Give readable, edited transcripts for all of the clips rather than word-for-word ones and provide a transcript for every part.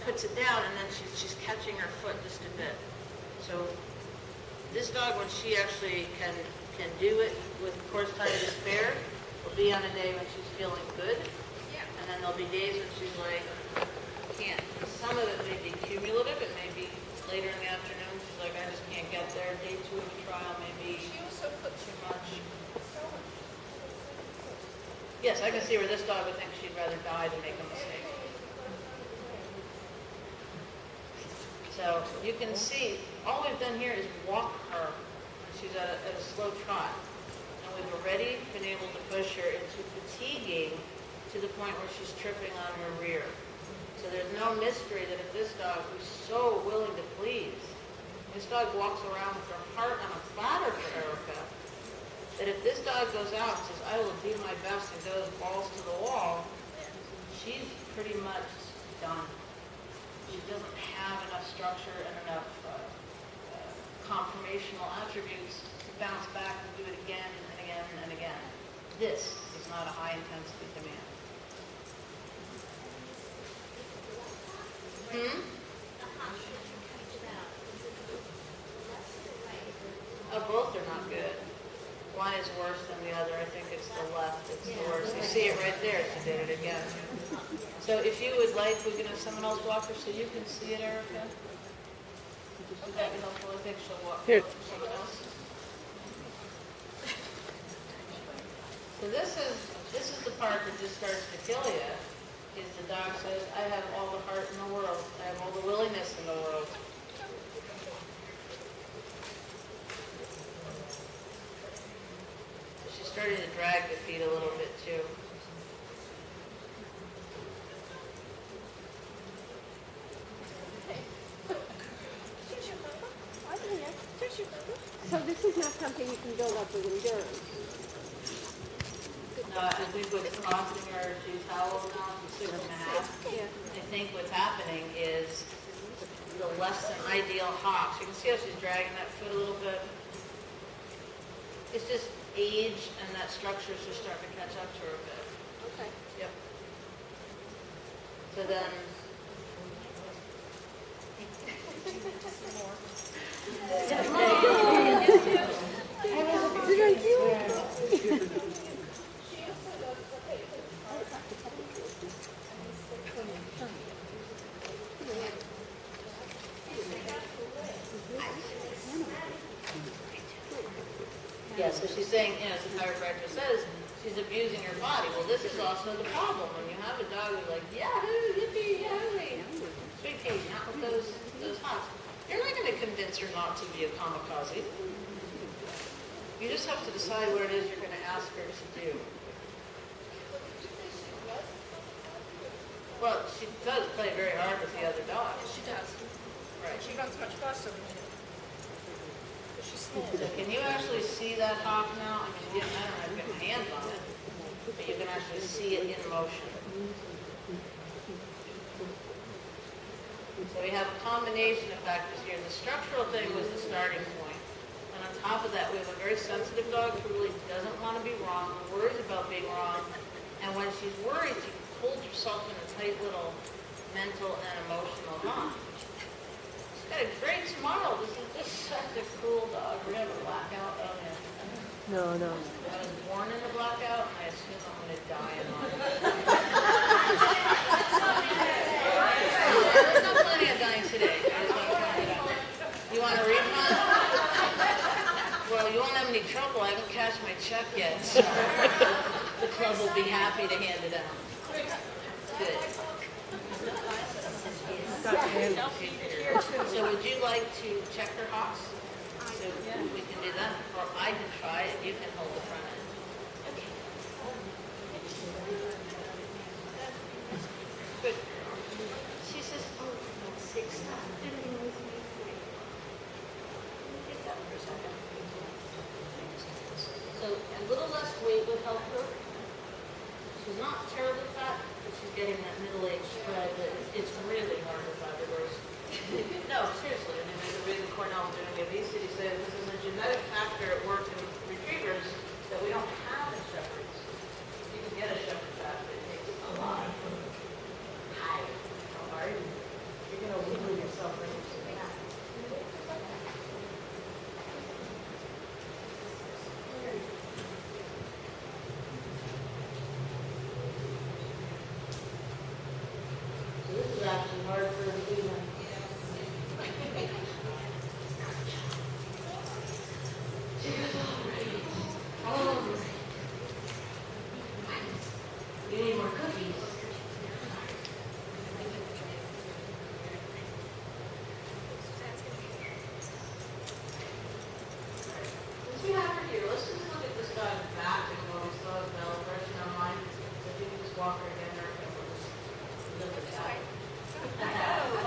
puts it down, and then she's catching her foot just a bit. So this dog, when she actually can do it with course time to spare, will be on a day when she's feeling good. Yeah. And then there'll be days when she's like, can't. Some of it may be cumulative. It may be later in the afternoon. She's like, I just can't get there. Day 2 of the trial may be She also put too much. so much. Yes, I can see where this dog would think she'd rather die than make a mistake. So you can see, all we've done here is walk her when she's at a slow trot. And we've already been able to push her into fatiguing to the point where she's tripping on her rear. So there's no mystery that if this dog, who's so willing to please, this dog walks around with her heart on a platter for Erica, that if this dog goes out and says, I will do my best and goes balls to the wall, she's pretty much done. She doesn't have enough structure and enough conformational attributes to bounce back and do it again and again and again. This is not a high-intensity demand. Both are not good. One is worse than the other. I think it's the left. It's the worst. You see it right there. She did it again. So if you would like, we can have someone else walk her so you can see it, Erica. Would that be helpful? I think she'll walk for someone else. So this is the part that just starts to kill you. Is the dog says, I have all the heart in the world. I have all the willingness in the world. She's starting to drag the feet a little bit too. So this is not something you can build up with endurance. No, I think with crossing her to towel now to 6.5, I think what's happening is the less than ideal hop. So you can see how she's dragging that foot a little bit. It's just age and that structure is just starting to catch up to her a bit. Okay. Yep. So then... Yeah, so she's saying, as the chiropractor says, she's abusing her body. Well, this is also the problem. When you have a dog who's like, yahoo, yippee, yahoo, sweet pea, not with those hops. You're not going to convince her not to be a kamikaze. You just have to decide what it is you're going to ask her to do. Well, she does play very hard with the other dog. She does. Right. She runs much faster than me. But she's slow. So can you actually see that hop now? I mean, I don't have to get my hands on it, but you can actually see it in motion. So we have a combination of factors here. The structural thing was the starting point. And on top of that, we have a very sensitive dog who really doesn't want to be wrong, who worries about being wrong. And when she's worried, she holds herself in a tight little mental and emotional knot. She's got a great smile. This is just such a cool dog. We're going to have a blackout. Oh, yeah. No. I was born in the blackout, and I assume I'm going to die in one. I'm not planning on dying today. I just want to point it out. You want a refund? Well, you won't have any trouble. I haven't cashed my check yet, so the club will be happy to hand it out. Good. So would you like to check her hops? So we can do that, or I can try it. You can hold the front end. Good. She says, oh, 6. So a little less weight would help her. She's not terribly fat, but she's getting that middle-aged spread that it's really hard to find a worse. No, seriously. I mean, there's a reason Cornell's doing obesity says this is a genetic factor at work in retrievers that we don't have in shepherds. You can get a shepherd fat, but it takes a lot. Hi. How are you?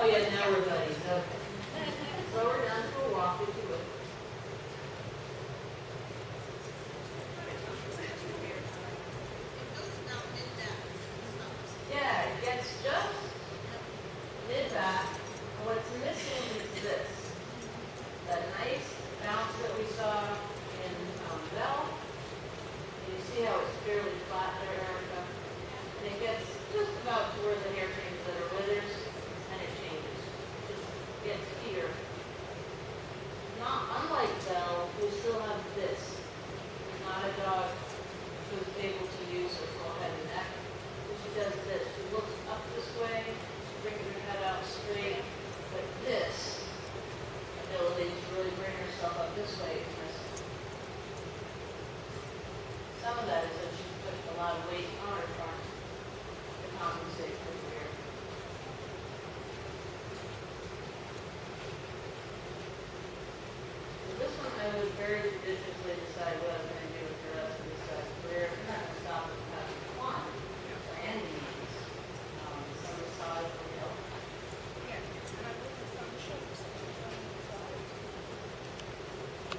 Oh, yeah, now we're buddies, okay. So we're down to a walk, if you would. Yeah, it gets just mid-back. What's missing is this. That nice bounce that we saw in Bell. You see how it's fairly flat there, Erica? And it gets just about to where the hair changes that are withers, and it changes. Just gets here. Not unlike Bell, we still have this. It's not a dog who's able to use her full head and neck. She does this. She looks up this way, she brings her head out straight, but this ability to really bring herself up this way is missing. Some of that is that she's put a lot of weight on her front to compensate for the rear. So this one I would very judiciously decide what I'm going to do with the rest of this side career. I'm not going to stop at having fun by any means. Some massage will help.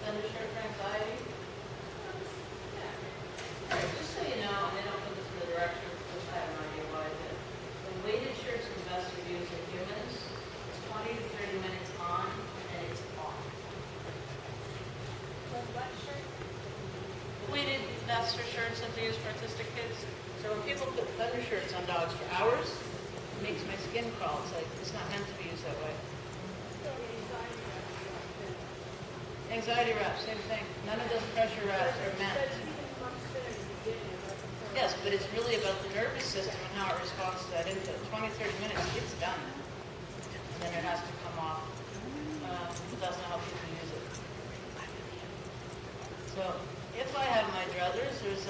Undershirt for anxiety? Yeah. All right, just so you know, and I don't put this in the directions, which I have no idea why I did. When weighted shirts and vests are used in humans, it's 20 to 30 minutes on, and it's off. Weighted vests or shirts that they use for autistic kids. So when people put undershirts on dogs for hours, it makes my skin crawl. It's like, it's not meant to be used that way. Anxiety wraps, same thing. None of those pressure wraps are meant. Yes, but it's really about the nervous system and how it responds to that input. 20, 30 minutes, it's done. And then it has to come off. That's not how people use it. So, if I have my druthers, there's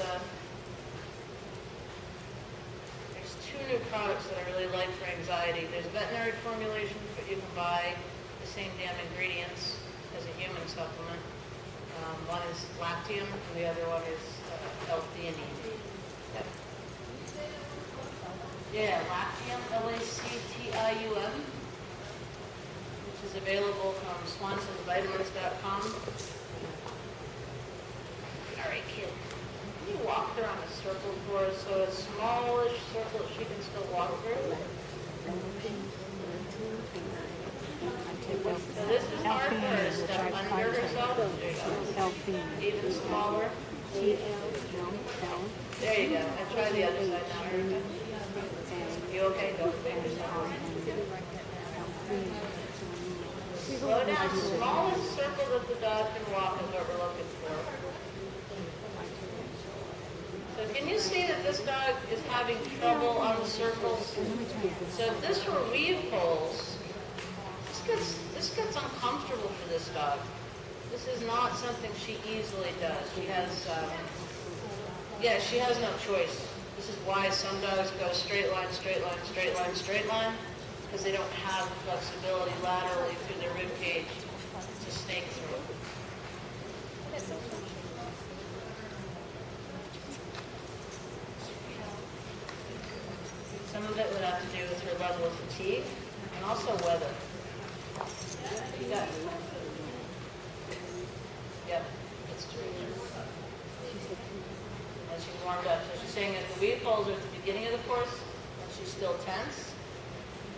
two new products that I really like for anxiety. There's veterinary formulations, but you can buy the same damn ingredients as a human supplement. One is lactium, and the other one is L-theanine. Yep. Yeah, lactium, L-A-C-T-I-U-M, which is available from swansonvitamins.com. All right, kid. Can you walk around a circle for us? So a smallish circle that she can still walk through. So this is hard for her to step under herself. There you go. Even smaller. There you go. And try the other side now, Erica. You okay? Don't fingers down. Slow down. Smallest circle that the dog can walk is what we're looking for. So can you see that this dog is having trouble on the circles? So if this were weave poles, this gets uncomfortable for this dog. This is not something she easily does. She has, she has no choice. This is why some dogs go straight line, straight line, straight line, straight line, because they don't have the flexibility laterally through their rib cage to snake through. Some of it would have to do with her level of fatigue and also weather. Yeah. Yep, it's true. And she's warmed up. So she's saying that the weave poles are at the beginning of the course, and she's still tense.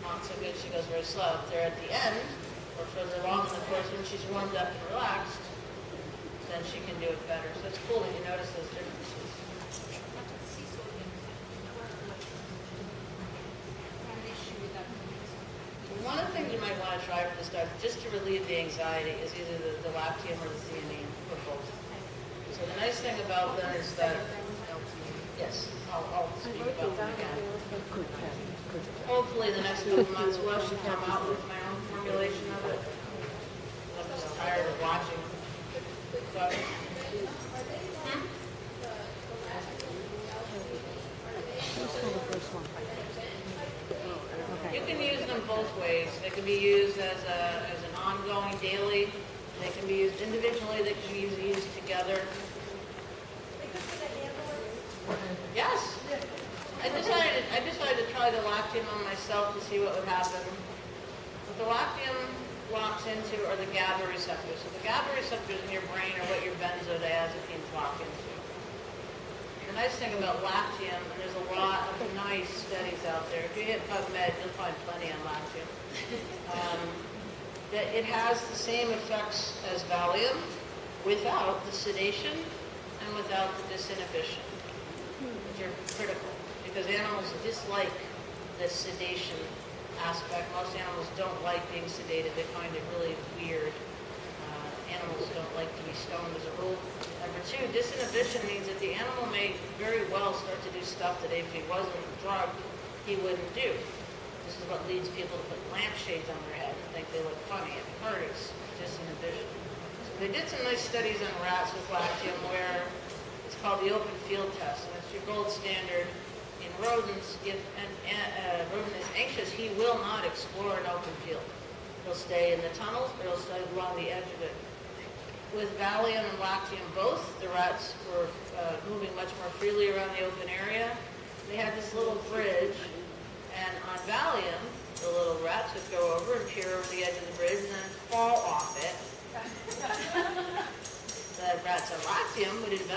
Not so good, she goes very slow. If they're at the end, or further along in the course, when she's warmed up and relaxed, then she can do it better. So it's cool that you notice those differences. One of the things you might want to try for this dog, just to relieve the anxiety, is either the lactium or the theanine, or both. So the nice thing about them is that, yes, I'll speak about them again. Hopefully the next couple months we'll actually come out with my own formulation of it. I'm just tired of watching. So, You can use them both ways. They can be used as an ongoing daily. They can be used individually. They can be used together. Yes. I decided to try the lactium on myself to see what would happen. into are the GABA receptors. So the GABA receptors in your brain are what your benzodiazepines lock into. The nice thing about Lactium, and there's a lot of nice studies out there. If you hit PubMed, you'll find plenty on Lactium. That it has the same effects as Valium without the sedation and without the disinhibition, which are critical because animals dislike the sedation aspect. Most animals don't like being sedated. They find it really weird. Animals don't like to be stoned as a rule. Number two, disinhibition means that the animal may very well start to do stuff that if he wasn't drugged, he wouldn't do. This is what leads people to put lampshades on their head and think they look funny. It hurts disinhibition. So they did some nice studies on rats with Lactium where it's called the open field test, and it's your gold standard in rodents. If a rodent is anxious, he will not explore an open field. He'll stay in the tunnels, or he'll stay along the edge of it. With Valium and Lactium both, the rats were moving much more freely around the open area. They had this little bridge, and on Valium, the little rats would go over and peer over the edge of the bridge and then fall off it. The rats on Lactium would invest